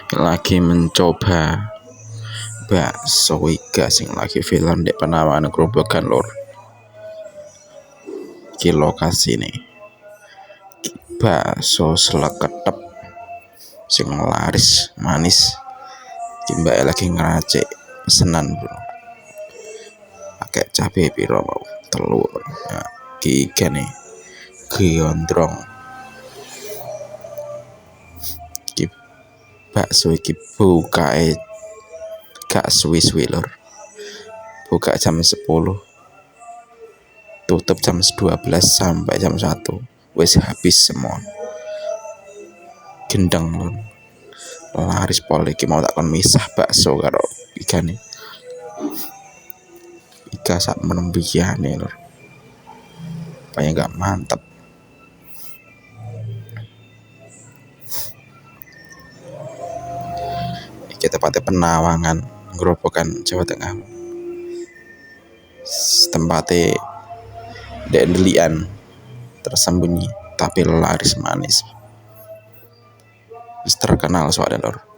lagi mencoba bakso iga sing lagi viral di Penawakan Grobogan lor. Iki lokasine bakso seleketep sing laris manis. Iki mbak lagi ngeracik pesenan bro, pakai cabai piro mau telur ya, iki nih gondrong. Iki bakso iki bukae gak suwi-suwi lor, buka jam 10, tutup jam 12 sampai jam 1, wis habis semua. Gendeng lor, laris pol iki mau takon misah bakso karo igane. Iga sak menembiyane lor, kayak gak mantep. Iki tempatnya Penawangan Grobogan Jawa Tengah. Tempatnya delian tersembunyi tapi laris manis, terkenal soalnya lor.